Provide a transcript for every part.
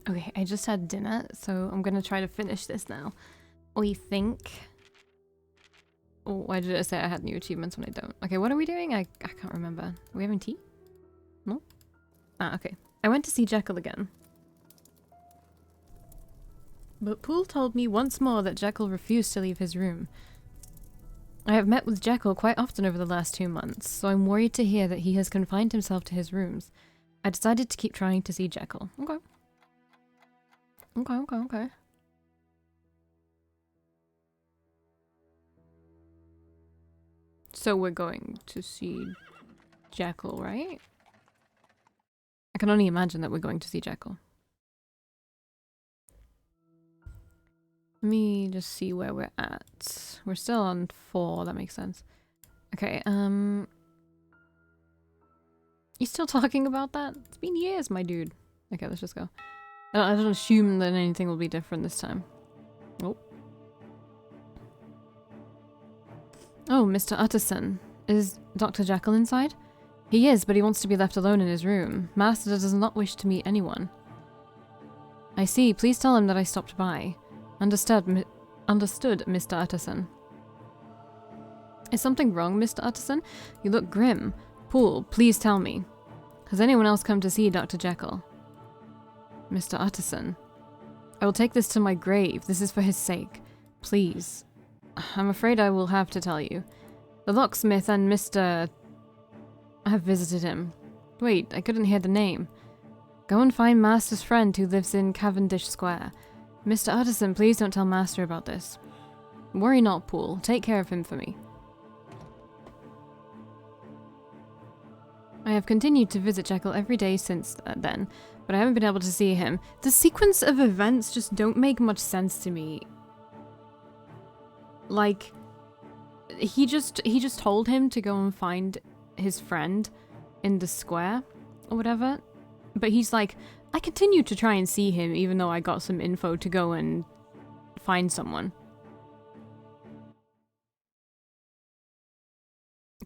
Okay, I just had dinner, so I'm gonna try to finish this now. We think... Oh, why did I say I had new achievements when I don't? Okay, what are we doing? I can't remember. Are we having tea? No? Ah, okay. I went to see Jekyll again. But Poole told me once more that Jekyll refused to leave his room. I have met with Jekyll quite often over the last 2 months, so I'm worried to hear that he has confined himself to his rooms. I decided to keep trying to see Jekyll. Okay. Okay. So we're going to see Jekyll, right? I can only imagine that we're going to see Jekyll. Let me just see where we're at. We're still on 4, that makes sense. Okay, you still talking about that? It's been years, my dude. Okay, let's just go. I don't assume that anything will be different this time. Oh. Oh, Mr. Utterson. Is Dr. Jekyll inside? He is, but he wants to be left alone in his room. Master does not wish to meet anyone. I see. Please tell him that I stopped by. Understood, Mr. Utterson. Is something wrong, Mr. Utterson? You look grim. Poole, please tell me. Has anyone else come to see Dr. Jekyll? Mr. Utterson. I will take this to my grave. This is for his sake. Please. I'm afraid I will have to tell you. The locksmith and Mr. have visited him. Wait, I couldn't hear the name. Go and find Master's friend who lives in Cavendish Square. Mr. Utterson, please don't tell Master about this. Worry not, Poole. Take care of him for me. I have continued to visit Jekyll every day since then, but I haven't been able to see him. The sequence of events just don't make much sense to me. Like, he just told him to go and find his friend in the square or whatever, but he's like, I continued to try and see him even though I got some info to go and find someone.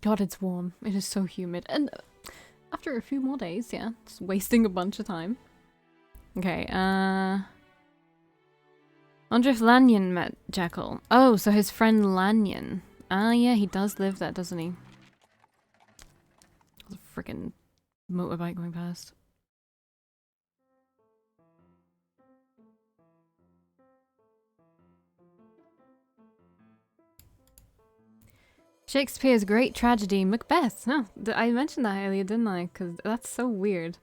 God, it's warm. It is so humid. And after a few more days, yeah, just wasting a bunch of time. Okay, wonder if Lanyon met Jekyll. Oh, so his friend Lanyon. Ah, yeah, he does live there, doesn't he? There's a freaking motorbike going past. Shakespeare's great tragedy, Macbeth. No, I mentioned that earlier, didn't I? Because that's so weird.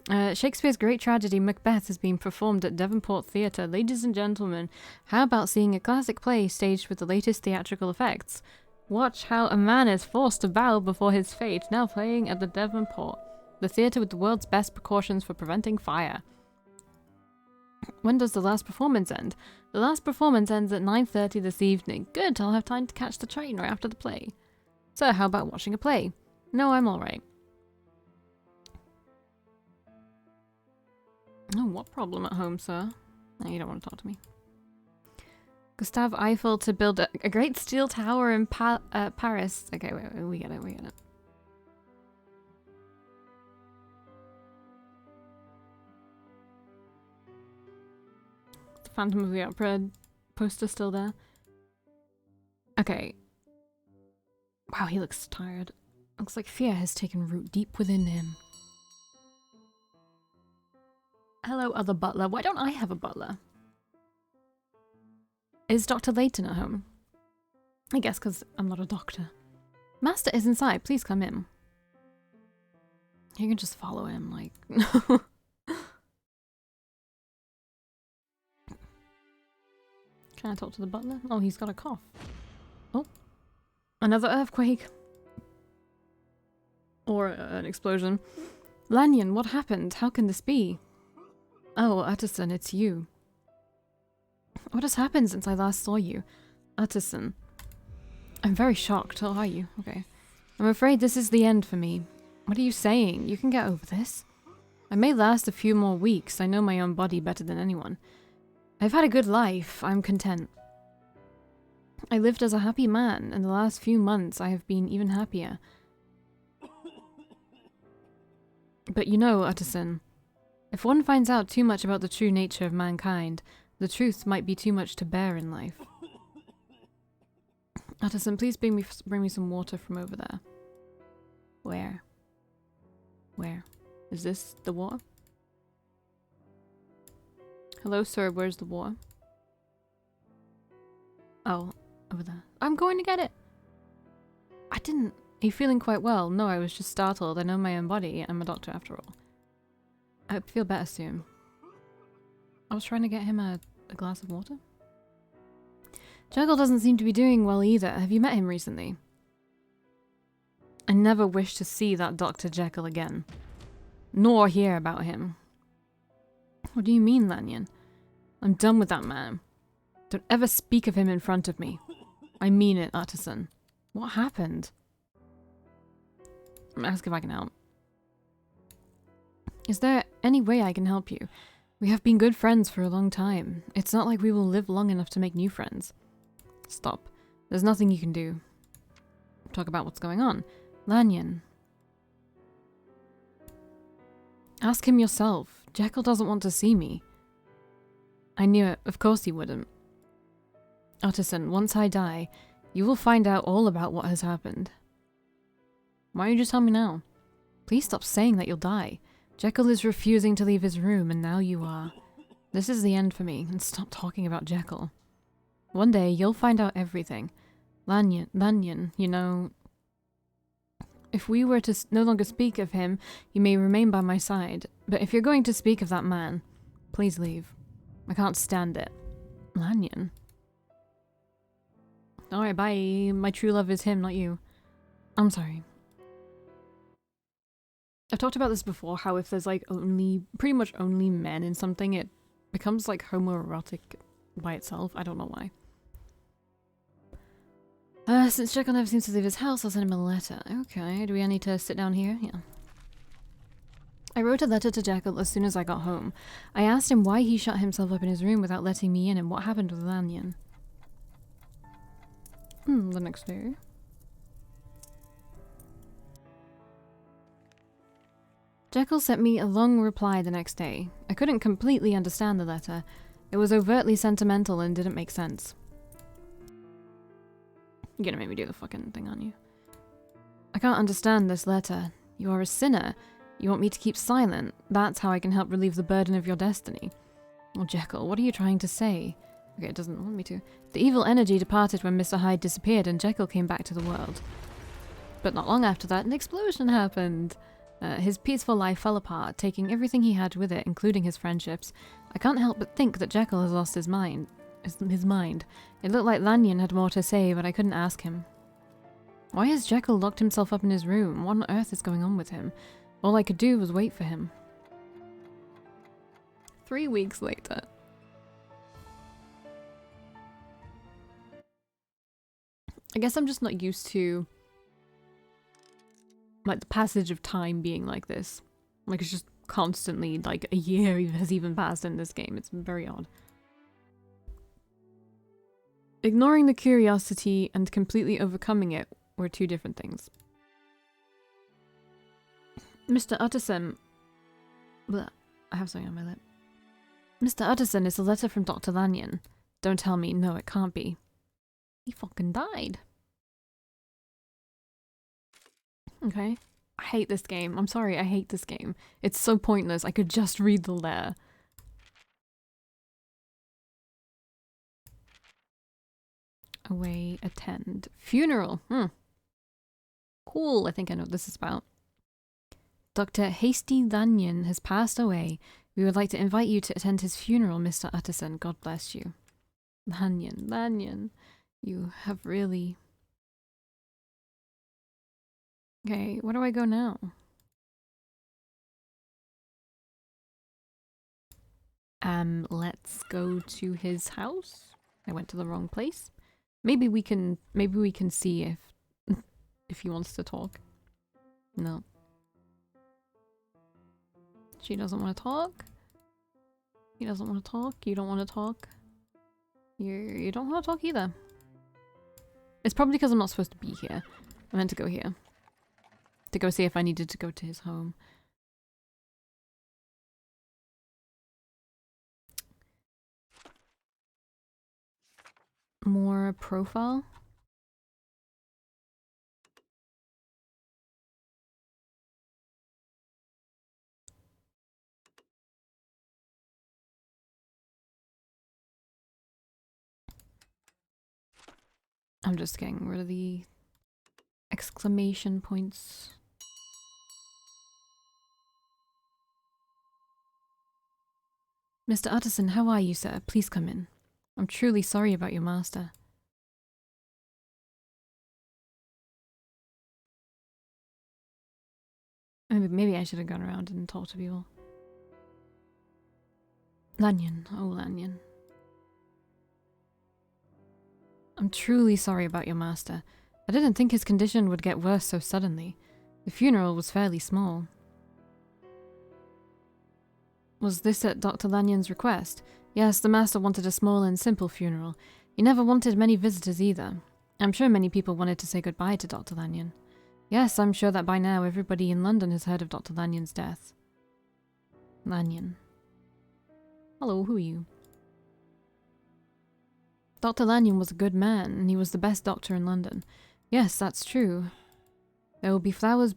Shakespeare's great tragedy, Macbeth, is being performed at Devonport Theatre. Ladies and gentlemen, how about seeing a classic play staged with the latest theatrical effects? Watch how a man is forced to bow before his fate, now playing at the Devonport, the theatre with the world's best precautions for preventing fire. When does the last performance end? The last performance ends at 9:30 this evening. Good, I'll have time to catch the train right after the play. So how about watching a play? No, I'm alright. Oh, what problem at home, sir? No, you don't want to talk to me. Gustave Eiffel to build a great steel tower in Paris. Okay, wait, we get it. The Phantom of the Opera poster still there. Okay. Wow, he looks tired. Looks like fear has taken root deep within him. Hello, other butler. Why don't I have a butler? Is Dr. Layton at home? I guess because I'm not a doctor. Master is inside. Please come in. You can just follow him, like... Can I talk to the butler? Oh, he's got a cough. Oh. Another earthquake. Or an explosion. Lanyon, what happened? How can this be? Oh, Utterson, it's you. What has happened since I last saw you? Utterson. I'm very shocked. Oh, are you? Okay. I'm afraid this is the end for me. What are you saying? You can get over this. I may last a few more weeks. I know my own body better than anyone. I've had a good life. I'm content. I lived as a happy man, and the last few months I have been even happier. But you know, Utterson, If one finds out too much about the true nature of mankind, the truth might be too much to bear in life. Utterson, please bring me some water from over there. Where? Where? Is this the water? Hello, sir, where's the water? Oh, over there. I'm going to get it! I didn't... Are you feeling quite well? No, I was just startled. I know my own body. I'm a doctor after all. I feel better soon. I was trying to get him a glass of water. Jekyll doesn't seem to be doing well either. Have you met him recently? I never wish to see that Dr. Jekyll again. Nor hear about him. What do you mean, Lanyon? I'm done with that man. Don't ever speak of him in front of me. I mean it, Utterson. What happened? Ask if I can help. Is there any way I can help you? We have been good friends for a long time. It's not like we will live long enough to make new friends. Stop. There's nothing you can do. Talk about what's going on. Lanyon. Ask him yourself. Jekyll doesn't want to see me. I knew it. Of course he wouldn't. Utterson, once I die, you will find out all about what has happened. Why don't you just tell me now? Please stop saying that you'll die. Jekyll is refusing to leave his room, and now you are. This is the end for me, and stop talking about Jekyll. One day, you'll find out everything. Lanyon, you know... If we were to no longer speak of him, you may remain by my side. But if you're going to speak of that man, please leave. I can't stand it. Lanyon. Alright, bye. My true love is him, not you. I'm sorry. I've talked about this before, how if there's like pretty much only men in something, it becomes like homoerotic by itself. I don't know why. Since Jekyll never seems to leave his house, I'll send him a letter. Okay, do we need to sit down here? Yeah. I wrote a letter to Jekyll as soon as I got home. I asked him why he shut himself up in his room without letting me in and what happened with Lanyon. The next day. Jekyll sent me a long reply the next day. I couldn't completely understand the letter. It was overtly sentimental and didn't make sense. You're gonna make me do the fucking thing, aren't you? I can't understand this letter. You are a sinner. You want me to keep silent. That's how I can help relieve the burden of your destiny. Well, Jekyll, what are you trying to say? Okay, it doesn't want me to. The evil energy departed when Mr. Hyde disappeared and Jekyll came back to the world. But not long after that, an explosion happened. His peaceful life fell apart, taking everything he had with it, including his friendships. I can't help but think that Jekyll has lost his mind. It looked like Lanyon had more to say, but I couldn't ask him. Why has Jekyll locked himself up in his room? What on earth is going on with him? All I could do was wait for him. 3 weeks later. I guess I'm just not used to like the passage of time being like this. Like it's just constantly like a year has even passed in this game. It's very odd. Ignoring the curiosity and completely overcoming it were two different things. Mr. Utterson... Blah, I have something on my lip. Mr. Utterson is a letter from Dr. Lanyon. Don't tell me, no, it can't be. He fucking died. Okay. I hate this game. I'm sorry, I hate this game. It's so pointless. I could just read the letter. Away, attend. Funeral. Cool, I think I know what this is about. Dr. Hasty Lanyon has passed away. We would like to invite you to attend his funeral, Mr. Utterson. God bless you. Lanyon. You have really... Okay, where do I go now? Let's go to his house. I went to the wrong place. Maybe we can see if he wants to talk. No. She doesn't want to talk. He doesn't want to talk. You don't want to talk. You don't want to talk either. It's probably because I'm not supposed to be here. I meant to go here. To go see if I needed to go to his home. more profile. I'm just getting rid of the exclamation points. Mr. Utterson, how are you, sir? Please come in. I'm truly sorry about your master. Maybe I should have gone around and talked to people. Lanyon, oh Lanyon. I'm truly sorry about your master. I didn't think his condition would get worse so suddenly. The funeral was fairly small. Was this at Dr. Lanyon's request? Yes, the master wanted a small and simple funeral. He never wanted many visitors either. I'm sure many people wanted to say goodbye to Dr. Lanyon. Yes, I'm sure that by now everybody in London has heard of Dr. Lanyon's death. Lanyon. Hello, who are you? Dr. Lanyon was a good man, and he was the best doctor in London. Yes, that's true. There will be flowers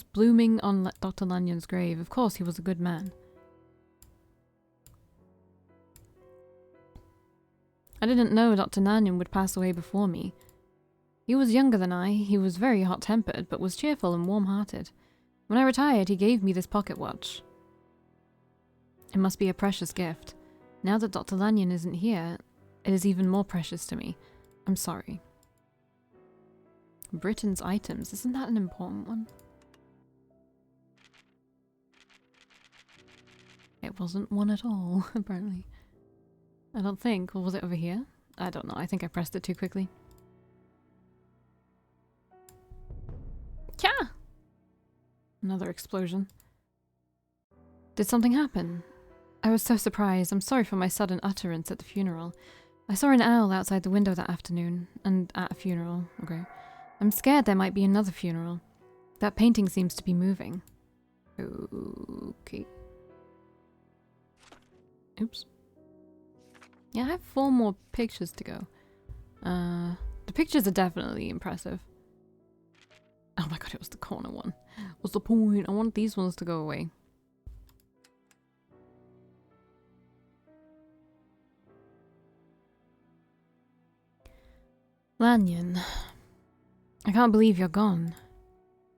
blooming on Dr. Lanyon's grave. Of course, he was a good man. I didn't know Dr. Lanyon would pass away before me. He was younger than I. He was very hot-tempered, but was cheerful and warm-hearted. When I retired, he gave me this pocket watch. It must be a precious gift. Now that Dr. Lanyon isn't here, it is even more precious to me. I'm sorry. Britain's items. Isn't that an important one? It wasn't one at all, apparently. I don't think. Or was it over here? I don't know. I think I pressed it too quickly. Yeah! Another explosion. Did something happen? I was so surprised. I'm sorry for my sudden utterance at the funeral. I saw an owl outside the window that afternoon, and at a funeral. Okay. I'm scared there might be another funeral. That painting seems to be moving. Okay. Oops. Yeah, I have 4 more pictures to go. The pictures are definitely impressive. Oh my god, it was the corner one. What's the point? I want these ones to go away. Lanyon. I can't believe you're gone.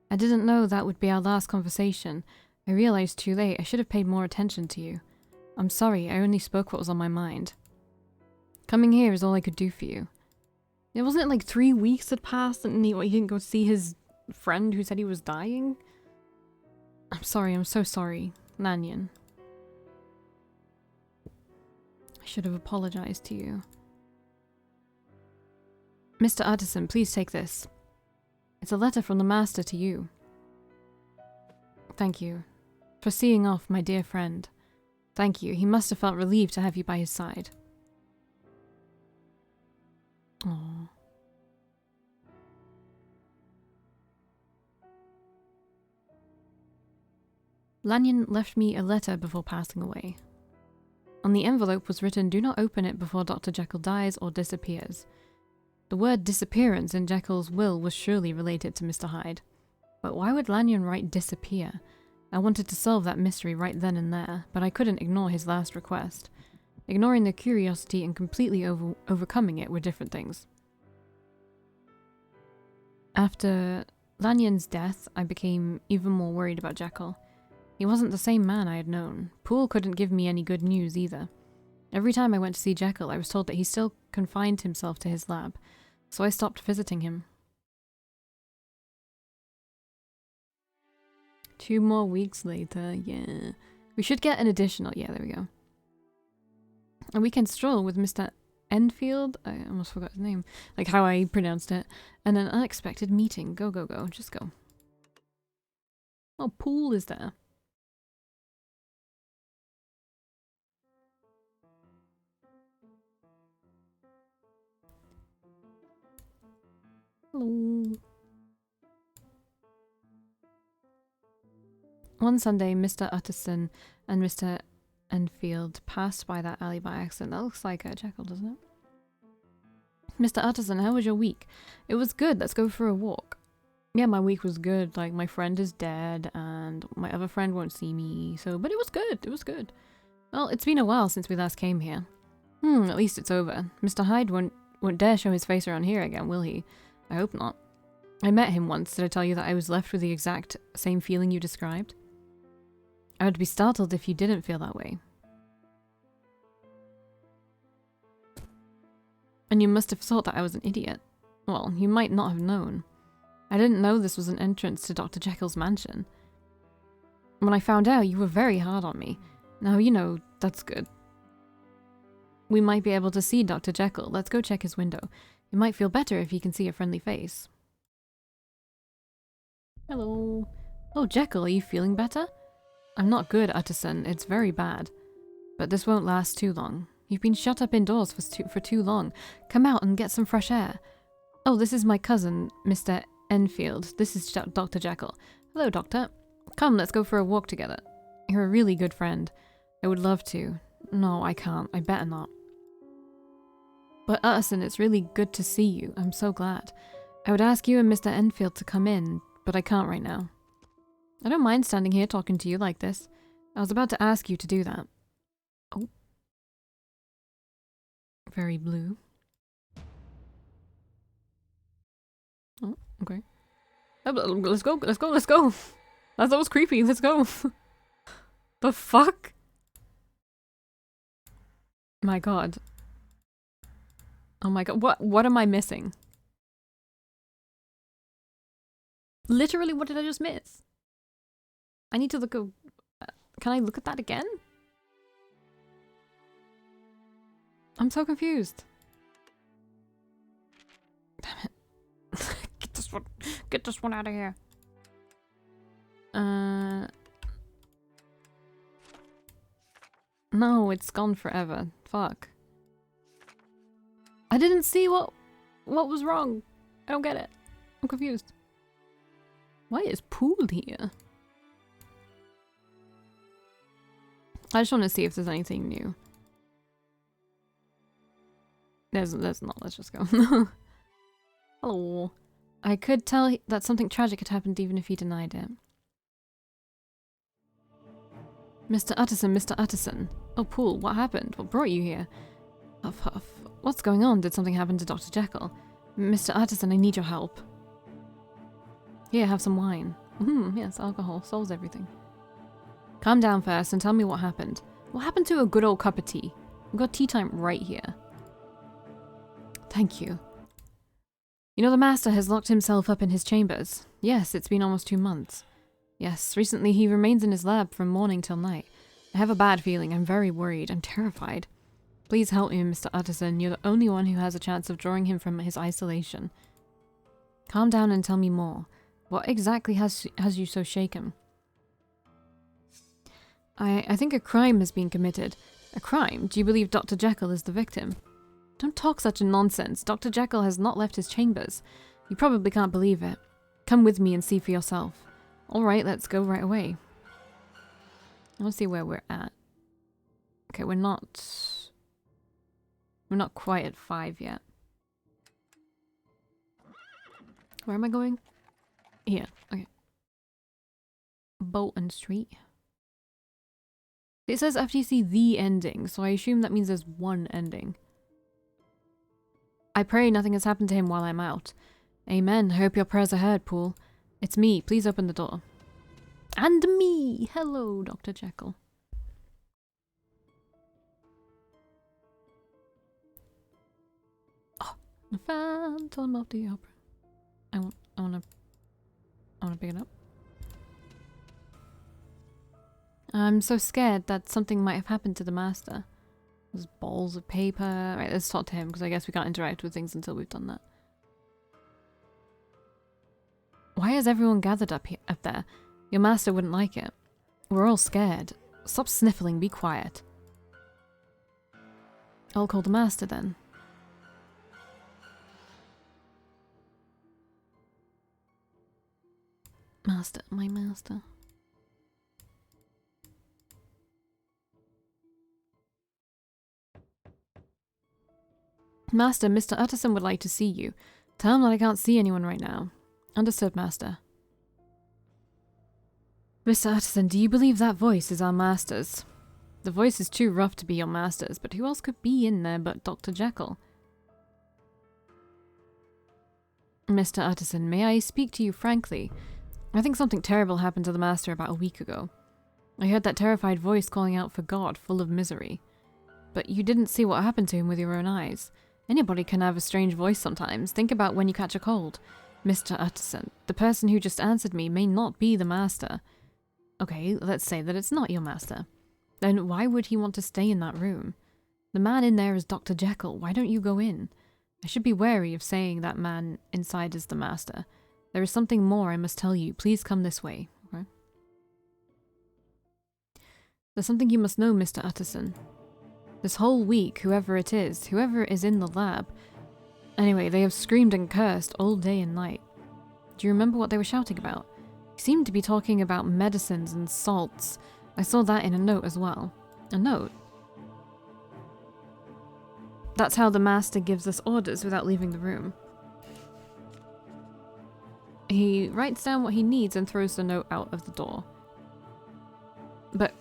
I didn't know that would be our last conversation. I realized too late. I should have paid more attention to you. I'm sorry, I only spoke what was on my mind. Coming here is all I could do for you. It wasn't like 3 weeks had passed and he didn't go see his friend who said he was dying? I'm sorry, I'm so sorry, Lanyon. I should have apologized to you. Mr. Utterson, please take this. It's a letter from the Master to you. Thank you. For seeing off my dear friend. Thank you. He must have felt relieved to have you by his side. Aww. Lanyon left me a letter before passing away. On the envelope was written, "Do not open it before Dr. Jekyll dies or disappears." The word disappearance in Jekyll's will was surely related to Mr. Hyde. But why would Lanyon write disappear? I wanted to solve that mystery right then and there, but I couldn't ignore his last request. Ignoring the curiosity and completely overcoming it were different things. After Lanyon's death, I became even more worried about Jekyll. He wasn't the same man I had known. Poole couldn't give me any good news either. Every time I went to see Jekyll, I was told that he still confined himself to his lab, so I stopped visiting him. 2 more weeks later, yeah. We should get an additional, yeah, there we go. A weekend stroll with Mr. Enfield, I almost forgot his name, like how I pronounced it, and an unexpected meeting. Go, go, go, just go. Oh, Poole is there. Hello. One Sunday, Mr. Utterson and Mr. Enfield passed by that alley by accident. That looks like a Jekyll, doesn't it? Mr. Utterson, how was your week? It was good. Let's go for a walk. Yeah, my week was good. Like, my friend is dead, and my other friend won't see me, so... But it was good. It was good. Well, it's been a while since we last came here. At least it's over. Mr. Hyde won't dare show his face around here again, will he? I hope not. I met him once. Did I tell you that I was left with the exact same feeling you described? I would be startled if you didn't feel that way. And you must have thought that I was an idiot. Well, you might not have known. I didn't know this was an entrance to Dr. Jekyll's mansion. When I found out, you were very hard on me. Now, you know, that's good. We might be able to see Dr. Jekyll. Let's go check his window. It might feel better if he can see a friendly face. Hello. Oh, Jekyll, are you feeling better? I'm not good, Utterson. It's very bad. But this won't last too long. You've been shut up indoors for too long. Come out and get some fresh air. Oh, this is my cousin, Mr. Enfield. This is Dr. Jekyll. Hello, Doctor. Come, let's go for a walk together. You're a really good friend. I would love to. No, I can't. I better not. But Utterson, it's really good to see you. I'm so glad. I would ask you and Mr. Enfield to come in, but I can't right now. I don't mind standing here talking to you like this. I was about to ask you to do that. Oh. Very blue. Oh, okay. Let's go, let's go, let's go! That was creepy, let's go! The fuck? My god. Oh my god, what am I missing? Literally, what did I just miss? I need to look at... Can I look at that again? I'm so confused. Damn it. Get this one out of here. No, it's gone forever. Fuck. I didn't see what was wrong. I don't get it. I'm confused. Why is Pool here? I just want to see if there's anything new. There's not. Let's just go. Hello. I could tell that something tragic had happened even if he denied it. Mr. Utterson, Mr. Utterson. Oh, Pool, what happened? What brought you here? Huff, huff. What's going on? Did something happen to Dr. Jekyll? Mr. Utterson, I need your help. Here, have some wine. Yes, alcohol solves everything. Calm down first and tell me what happened. What happened to a good old cup of tea? We've got tea time right here. Thank you. You know the Master has locked himself up in his chambers. Yes, it's been almost 2 months. Yes, recently he remains in his lab from morning till night. I have a bad feeling. I'm very worried. I'm terrified. Please help me, Mr. Utterson. You're the only one who has a chance of drawing him from his isolation. Calm down and tell me more. What exactly has you so shaken? I think a crime has been committed. A crime? Do you believe Dr. Jekyll is the victim? Don't talk such nonsense. Dr. Jekyll has not left his chambers. You probably can't believe it. Come with me and see for yourself. Alright, let's go right away. I want to see where we're at. Okay, we're not quite at 5 yet. Where am I going? Here, okay. Bolton Street. It says after you see the ending, so I assume that means there's one ending. I pray nothing has happened to him while I'm out. Amen. I hope your prayers are heard, Pool. It's me. Please open the door. And me! Hello, Dr. Jekyll. Oh, the Phantom of the Opera. I wanna pick it up. I'm so scared that something might have happened to the Master. There's balls of paper. Right, let's talk to him, because I guess we can't interact with things until we've done that. Why is everyone gathered up there? Your Master wouldn't like it. We're all scared. Stop sniffling, be quiet. I'll call the Master then. Master, my Master. Master, Mr. Utterson would like to see you. Tell him that I can't see anyone right now. Understood, Master. Mr. Utterson, do you believe that voice is our master's? The voice is too rough to be your master's, but who else could be in there but Dr. Jekyll? Mr. Utterson, may I speak to you frankly? I think something terrible happened to the Master about a week ago. I heard that terrified voice calling out for God, full of misery. But you didn't see what happened to him with your own eyes. Anybody can have a strange voice sometimes. Think about when you catch a cold. Mr. Utterson, the person who just answered me may not be the Master. Okay, let's say that it's not your Master. Then why would he want to stay in that room? The man in there is Dr. Jekyll. Why don't you go in? I should be wary of saying that man inside is the Master. There is something more I must tell you. Please come this way. Okay? There's something you must know, Mr. Utterson. This whole week, whoever is in the lab. Anyway, they have screamed and cursed all day and night. Do you remember what they were shouting about? They seemed to be talking about medicines and salts. I saw that in a note as well. A note? That's how the Master gives us orders without leaving the room. He writes down what he needs and throws the note out of the door. But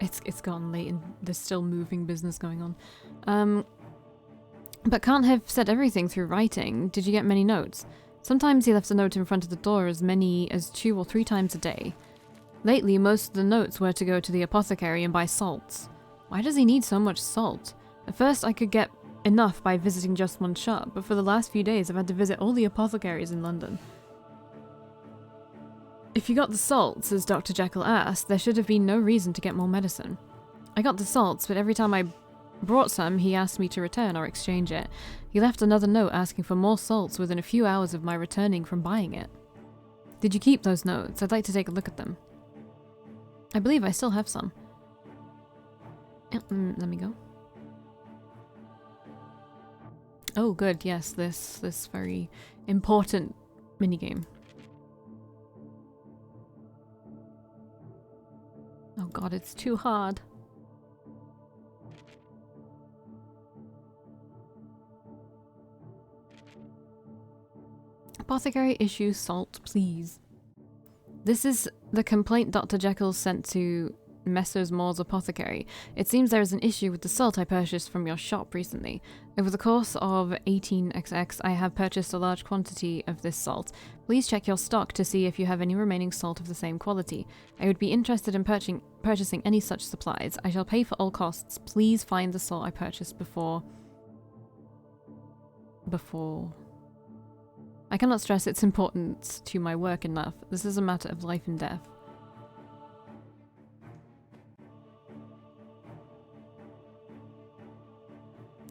it's gone late and there's still moving business going on. But can't have said everything through writing. Did you get many notes? Sometimes he left a note in front of the door as many as 2 or 3 times a day. Lately, most of the notes were to go to the apothecary and buy salts. Why does he need so much salt? At first I could get enough by visiting just one shop, but for the last few days I've had to visit all the apothecaries in London. If you got the salts, as Dr. Jekyll asked, there should have been no reason to get more medicine. I got the salts, but every time I brought some, he asked me to return or exchange it. He left another note asking for more salts within a few hours of my returning from buying it. Did you keep those notes? I'd like to take a look at them. I believe I still have some. Let me go. Oh, good. Yes, this very important minigame. Oh god, it's too hard. Apothecary, issue salt, please. This is the complaint Dr. Jekyll sent to Messrs. Moore's apothecary. It seems there is an issue with the salt I purchased from your shop recently. Over the course of 18xx, I have purchased a large quantity of this salt. Please check your stock to see if you have any remaining salt of the same quality. I would be interested in purchasing any such supplies. I shall pay for all costs. Please find the salt I purchased before... I cannot stress its importance to my work enough. This is a matter of life and death.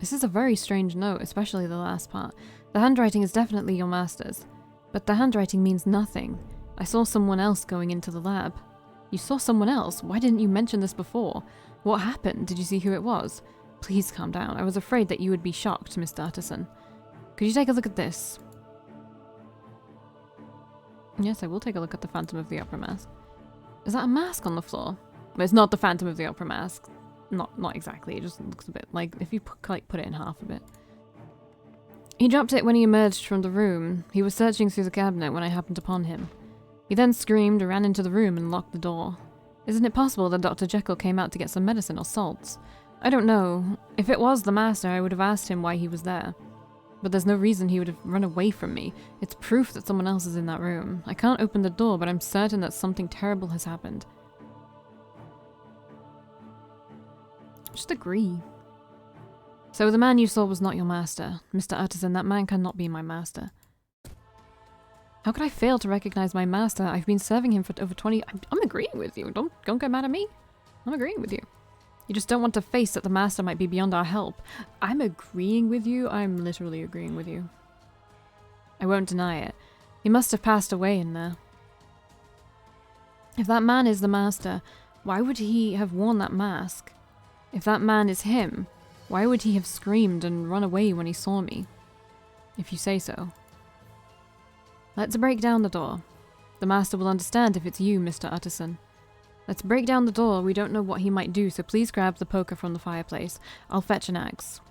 This is a very strange note, especially the last part. The handwriting is definitely your master's, but the handwriting means nothing. I saw someone else going into the lab. You saw someone else? Why didn't you mention this before? What happened? Did you see who it was? Please calm down. I was afraid that you would be shocked, Mr. Utterson. Could you take a look at this? Yes, I will take a look at the Phantom of the Opera mask. Is that a mask on the floor? Well, it's not the Phantom of the Opera mask. Not exactly, it just looks a bit like if you put it in half a bit. He dropped it when he emerged from the room. He was searching through the cabinet when I happened upon him. He then screamed, ran into the room and locked the door. Isn't it possible that Dr. Jekyll came out to get some medicine or salts? I don't know. If it was the Master, I would have asked him why he was there. But there's no reason he would have run away from me. It's proof that someone else is in that room. I can't open the door, but I'm certain that something terrible has happened. Just agree. So the man you saw was not your master. Mr. Utterson, that man cannot be my master. How could I fail to recognize my master? I've been serving him for over 20... I'm agreeing with you. Don't get mad at me. I'm agreeing with you. You just don't want to face that the master might be beyond our help. I'm agreeing with you. I'm literally agreeing with you. I won't deny it. He must have passed away in there. If that man is the master, why would he have worn that mask? If that man is him, why would he have screamed and run away when he saw me? If you say so. Let's break down the door. The master will understand if it's you, Mr. Utterson. Let's break down the door. We don't know what he might do, so please grab the poker from the fireplace. I'll fetch an axe.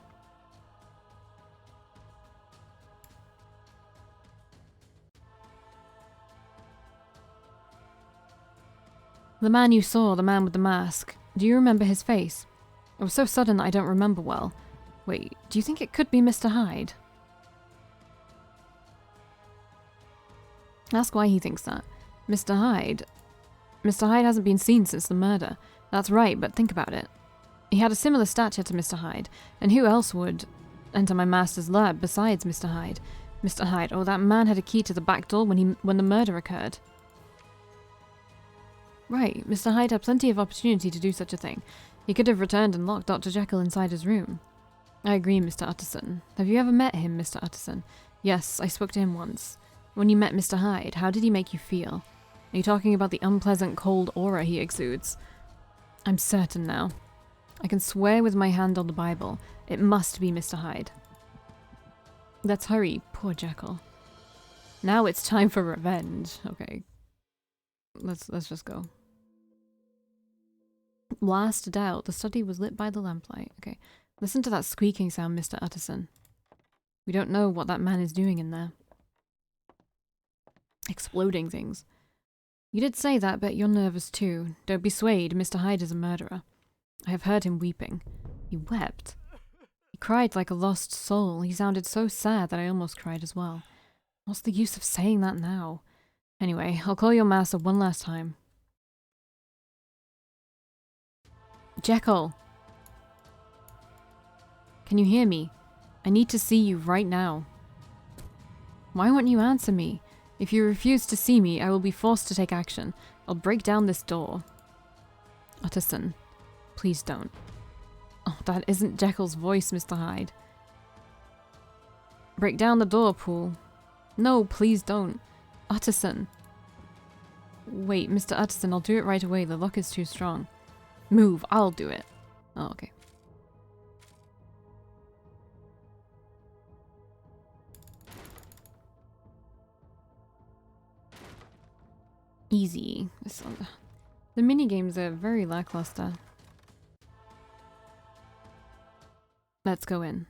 The man you saw, the man with the mask. Do you remember his face? It was so sudden that I don't remember well. Wait, do you think it could be Mr. Hyde? Ask why he thinks that. Mr. Hyde? Mr. Hyde hasn't been seen since the murder. That's right, but think about it. He had a similar stature to Mr. Hyde, and who else would enter my master's lab besides Mr. Hyde? Mr. Hyde, oh, that man had a key to the back door when the murder occurred. Right, Mr. Hyde had plenty of opportunity to do such a thing. He could have returned and locked Dr. Jekyll inside his room. I agree, Mr. Utterson. Have you ever met him, Mr. Utterson? Yes, I spoke to him once. When you met Mr. Hyde, how did he make you feel? Are you talking about the unpleasant cold aura he exudes? I'm certain now. I can swear with my hand on the Bible. It must be Mr. Hyde. Let's hurry, poor Jekyll. Now it's time for revenge. Okay. Let's just go. Blasted out. The study was lit by the lamplight. Okay. Listen to that squeaking sound, Mr. Utterson. We don't know what that man is doing in there. Exploding things. You did say that, but you're nervous too. Don't be swayed. Mr. Hyde is a murderer. I have heard him weeping. He wept. He cried like a lost soul. He sounded so sad that I almost cried as well. What's the use of saying that now? Anyway, I'll call your master one last time. Jekyll! Can you hear me? I need to see you right now. Why won't you answer me? If you refuse to see me, I will be forced to take action. I'll break down this door. Utterson, please don't. Oh, that isn't Jekyll's voice, Mr. Hyde. Break down the door, Poole. No, please don't. Utterson. Wait, Mr. Utterson, I'll do it right away. The lock is too strong. Move, I'll do it. Oh, okay. Easy. The minigames are very lackluster. Let's go in.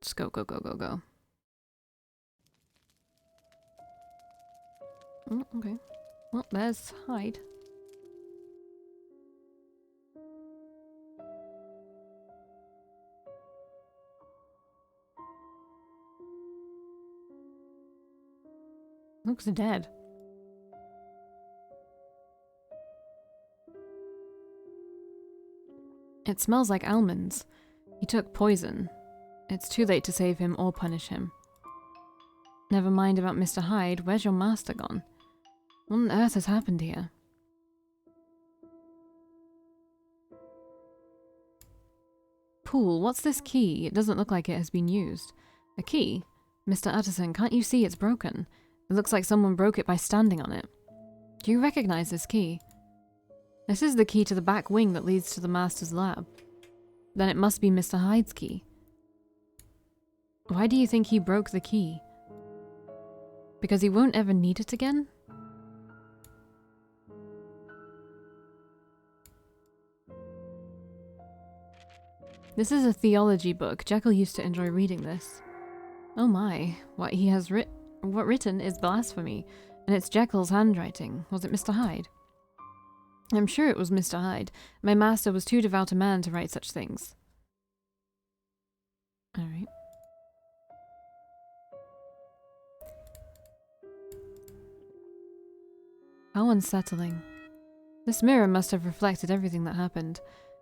Just go, go, go, go, go. Oh, okay. Well, there's Hyde. Looks dead. It smells like almonds. He took poison. It's too late to save him or punish him. Never mind about Mr. Hyde. Where's your master gone? What on earth has happened here? Poole, what's this key? It doesn't look like it has been used. A key? Mr. Utterson, can't you see it's broken? It looks like someone broke it by standing on it. Do you recognize this key? This is the key to the back wing that leads to the master's lab. Then it must be Mr. Hyde's key. Why do you think he broke the key? Because he won't ever need it again? This is a theology book. Jekyll used to enjoy reading this. Oh my, what he has written is blasphemy, and it's Jekyll's handwriting. Was it Mr. Hyde? I'm sure it was Mr. Hyde. My master was too devout a man to write such things. Alright. How unsettling. This mirror must have reflected everything that happened.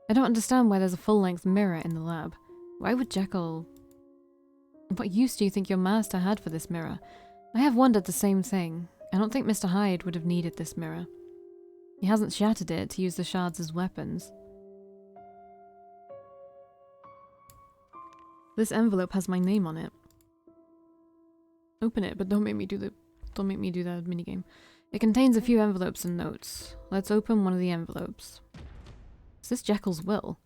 I don't understand why there's a full-length mirror in the lab. Why would Jekyll... What use do you think your master had for this mirror? I have wondered the same thing. I don't think Mr. Hyde would have needed this mirror. He hasn't shattered it to use the shards as weapons. This envelope has my name on it. Open it, but don't make me do the minigame. It contains a few envelopes and notes. Let's open one of the envelopes. Is this Jekyll's will?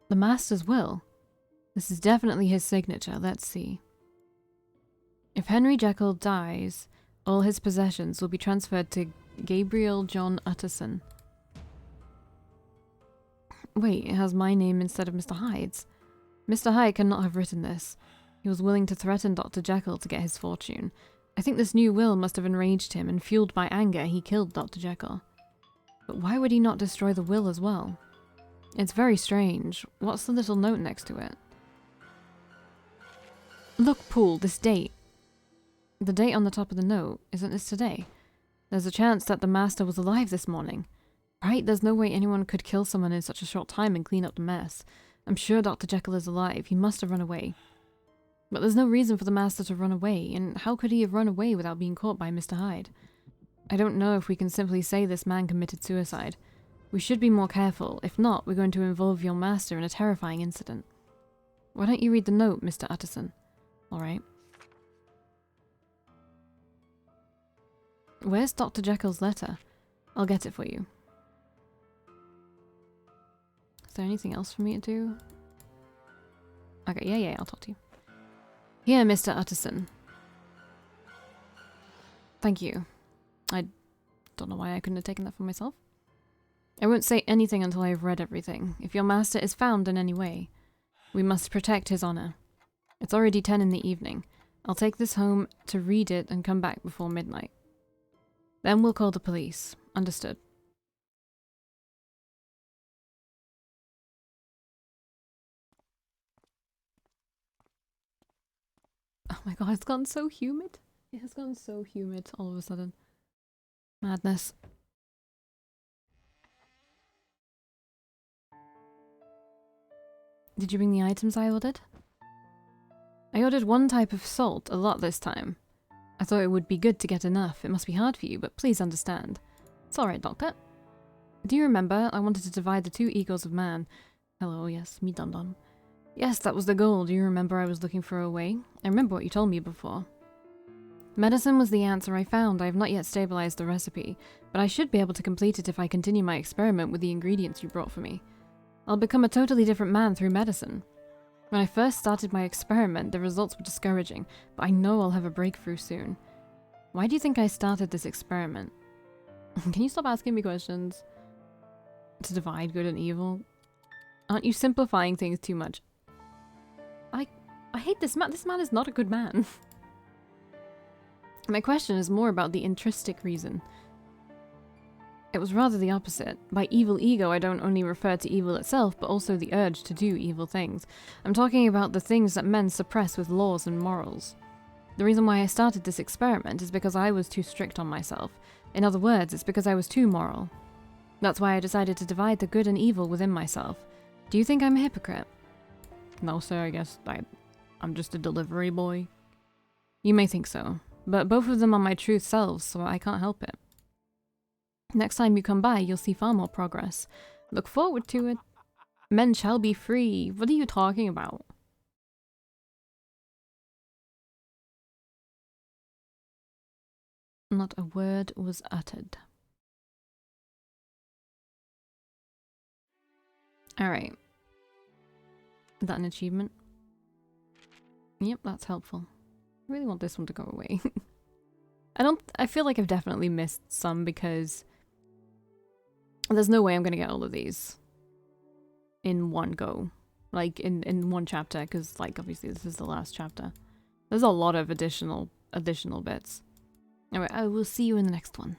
The master's will? This is definitely his signature. Let's see. If Henry Jekyll dies, all his possessions will be transferred to Gabriel John Utterson. Wait, it has my name instead of Mr. Hyde's. Mr. Hyde cannot have written this. He was willing to threaten Dr. Jekyll to get his fortune. I think this new will must have enraged him, and fueled by anger, he killed Dr. Jekyll. But why would he not destroy the will as well? It's very strange. What's the little note next to it? Look, Paul, this date. The date on the top of the note, isn't this today? There's a chance that the master was alive this morning. Right? There's no way anyone could kill someone in such a short time and clean up the mess. I'm sure Dr. Jekyll is alive. He must have run away. But there's no reason for the master to run away, and how could he have run away without being caught by Mr. Hyde? I don't know if we can simply say this man committed suicide. We should be more careful. If not, we're going to involve your master in a terrifying incident. Why don't you read the note, Mr. Utterson? Alright. Where's Dr. Jekyll's letter? I'll get it for you. Is there anything else for me to do? Okay, yeah, I'll talk to you. Here, Mr. Utterson. Thank you. I don't know why I couldn't have taken that for myself. I won't say anything until I have read everything. If your master is found in any way, we must protect his honor. It's already 10 in the evening. I'll take this home to read it and come back before midnight. Then we'll call the police. Understood. Oh my god, it's gotten so humid. It has gotten so humid all of a sudden. Madness. Did you bring the items I ordered? I ordered one type of salt, a lot this time. I thought it would be good to get enough. It must be hard for you, but please understand. It's alright, Doctor. Do you remember I wanted to divide the two egos of man? Hello, yes, me dum-dum. Yes, that was the goal. Do you remember I was looking for a way? I remember what you told me before. Medicine was the answer I found. I have not yet stabilized the recipe, but I should be able to complete it if I continue my experiment with the ingredients you brought for me. I'll become a totally different man through medicine. When I first started my experiment, the results were discouraging, but I know I'll have a breakthrough soon. Why do you think I started this experiment? Can you stop asking me questions? To divide good and evil? Aren't you simplifying things too much? I hate this man. This man is not a good man. My question is more about the intrinsic reason. It was rather the opposite. By evil ego, I don't only refer to evil itself, but also the urge to do evil things. I'm talking about the things that men suppress with laws and morals. The reason why I started this experiment is because I was too strict on myself. In other words, it's because I was too moral. That's why I decided to divide the good and evil within myself. Do you think I'm a hypocrite? No, sir, I guess I'm just a delivery boy. You may think so, but both of them are my true selves, so I can't help it. Next time you come by, you'll see far more progress. Look forward to it. Men shall be free. What are you talking about? Not a word was uttered. Alright. Is that an achievement? Yep, that's helpful. I really want this one to go away. I feel like I've definitely missed some because there's no way I'm gonna get all of these in one go. Like, in one chapter, because, like, obviously this is the last chapter. There's a lot of additional bits. Alright, I will see you in the next one.